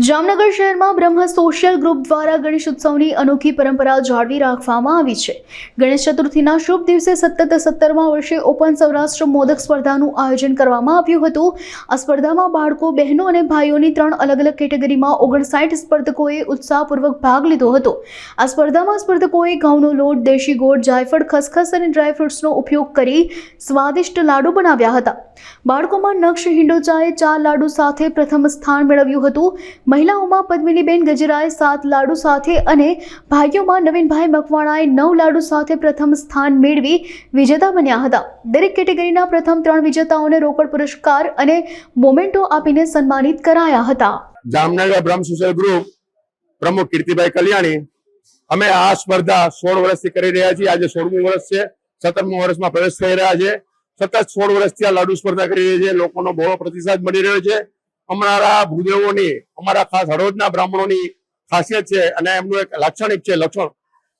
જામનગર શહેરમાં બ્રહ્મ social group દ્વારા ગણેશ ઉત્સવની અનોખી પરંપરા જાળવી રાખવામાં આવી છે। ગણેશ ચતુર્થીના શુભ દિવસે સતત 17મા વર્ષે ઓપન સૌરાષ્ટ્ર મોદક સ્પર્ધાનું આયોજન કરવામાં આવ્યું હતું। આ સ્પર્ધામાં બાળકો, બહેનો અને ભાઈઓની 3 અલગ અલગ કેટેગરીમાં 59 સ્પર્ધકોએ ઉત્સાહપૂર્વક ભાગ લીધો હતો। આ સ્પર્ધામાં સ્પર્ધકોએ ઘઉંનો લોટ, દેશી ગોળ, જાયફળ, ખસખસ અને ડ્રાયફ્રૂટ્સનો ઉપયોગ કરી સ્વાદિષ્ટ લાડુ બનાવ્યા હતા। બાળકોમાં નક્ષ હિંડોચાએ 4 લાડુ સાથે પ્રથમ સ્થાન મેળવ્યું હતું। મહિલાઓમાં પદ્મિનીબેન ગજરાએ 7 લાડુ સાથે અને ભાઈઓમાં નવીનભાઈ મકવાણાએ 9 લાડુ સાથે પ્રથમ સ્થાન મેળવી વિજેતા બન્યા હતા। દરેક કેટેગરીના પ્રથમ 3 વિજેતાઓને રોકડ પુરસ્કાર અને મોમેન્ટો આપીને સન્માનિત કરાયા હતા। જામનગર બ્રહ્મ સોશિયલ ગ્રુપ પ્રમુખ કીર્તિભાઈ કલ્યાણી અમે આ સ્પર્ધા 16 વર્ષથી કરી રહ્યા છીએ। આજે 16મું વર્ષ છે। 17મા વર્ષમાં પ્રવેશ થઈ રહ્યા છે। સતત 16 વર્ષથી આ લાડુ સ્પર્ધા કરી રહી છે। લોકોનો બહોળો પ્રતિસાદ મળી રહ્યો છે। અમારા ભૂદેવોની, અમારા ખાસ હળવદના બ્રાહ્મણોની ખાસિયત છે અને એમનું એક લાક્ષણિક છે લક્ષણ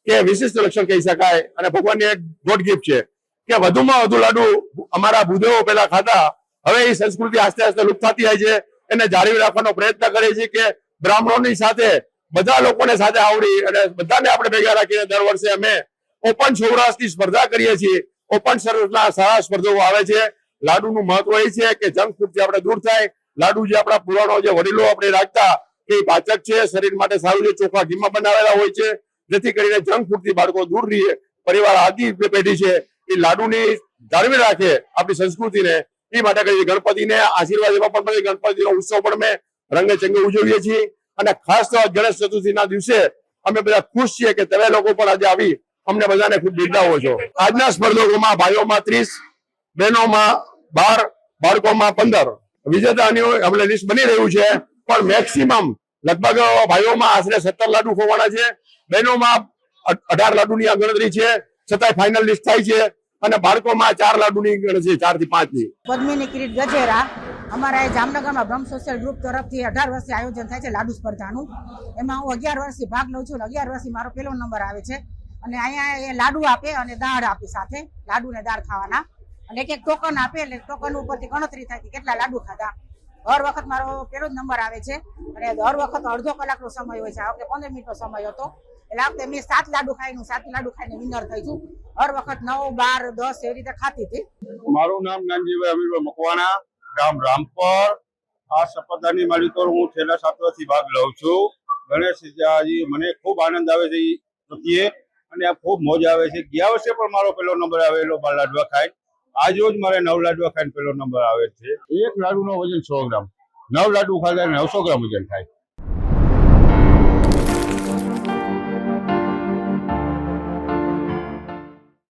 કે વિશિષ્ટ લક્ષણ કહી શકાય અને ભગવાનની એક ગોડ ગિફ્ટ છે કે વધુમાં વધુ લાડુ અમારા ભૂદેવો પહેલા ખાતા। હવે એ સંસ્કૃતિ આસ્તે આસ્તે લુપ્ત થતી જાય છે। એને જાળવી રાખવાનો પ્રયત્ન કરે છે કે બ્રાહ્મણોની સાથે બધા લોકોને સાથે આવડી અને બધાને આપણે ભેગા રાખીને દર વર્ષે અમે ઓપન સૌરાષ્ટ્રની સ્પર્ધા કરીએ છીએ। ઓપન સૌરાષ્ટ્રના સારા સ્પર્ધાઓ આવે છે। લાડુનું મહત્વ એ છે કે જંક ફૂડથી આપણે દૂર થાય। લાડુ જે આપણા પુરાણો જે વડીલો આપણે રાખતા એ પાચક છે, શરીર માટે સારું છે, ચોખા ઘીમાં બનાવેલા હોય છે, જેથી કરીને જંક ફૂડથી બાળકો દૂર રહીએ। પરિવાર આદિ પેઢી છે એ લાડુની જાળવી રાખે આપણી સંસ્કૃતિને, એ માટે કરી ગણપતિને આશીર્વાદ એવા પણ ગણપતિનો ઉત્સવ પણ અમે રંગે ચંગે ઉજવીએ છીએ। અને ખાસ તો ગણેશ ચતુર્થીના દિવસે અમે બધા ખુશ છીએ કે તમે લોકો પણ આજે આવી અમને બધાને ખૂબ બિરદાવો છો। આજના સ્પર્ધકોમાં ભાઈઓમાં 30, બહેનોમાં 12, બાળકોમાં 15 વિજેતાની અમને લિસ્ટ બની રહ્યું છે। પણ મેક્સિમમ લગભગ ભાઈઓમાં આશરે 17 લાડુ ખોવાના છે, બહેનોમાં 18 લાડુની આ ગણતરી છે, છતાંય ફાઇનલ લિસ્ટ થાય છે। અને બાળકોમાં 4 લાડુની ગણતરી 4 થી 5 ની। પદ્મિની કિરીટ ગજેરા અમારા જામનગરમાં બ્રહ્મ સોશિયલ ગ્રુપ તરફથી 18 વર્ષથી આયોજન થાય છે લાડુ સ્પર્ધાનું। એમાં હું 11 વર્ષથી ભાગ લઉં છું। 11 વર્ષથી મારો પહેલો નંબર આવે છે અને અહીંયા એ લાડુ આપે અને દાળ આપે, સાથે લાડુ ને દાળ ખાવાના અને એક ટોકન આપે, એટલે ટોકન ઉપરથી ગણતરી થાય કે કેટલા લાડુ ખાધા। હર વખત મારો પહેલો જ નંબર આવે છે અને હર વખત અડધો કલાકનો સમય હોય છે। આ વખતે 15 મિનિટનો સમય હતો, એટલે આ વખતે મેં 7 લાડુ ખાઈને વિનર થઈ છું। હર વખત 9, 12, 10 એવી રીતે ખાતી હતી। મારું નામ જ્ઞાનજીભાઈ અમીરભાઈ મકવાણા, ગામ રામપર। આ સ્પર્ધાની માલિકો હું છેલ્લા 7 વર્ષથી ભાગ લઉં છું। ગણેશજી મને ખૂબ આનંદ આવે છે એ પ્રત્યે અને આ ખૂબ મોજ આવે છે। ગયા વર્ષે પણ મારો પહેલો નંબર આવેલો લાડવા ખાઈ। આજ રોજ મારે 9 લાડવા ખાઈને પહેલો નંબર આવે છે। એક લાડુનો વજન 100 ગ્રામ, 9 લાડુ ખાધા 900 ગ્રામ વજન થાય।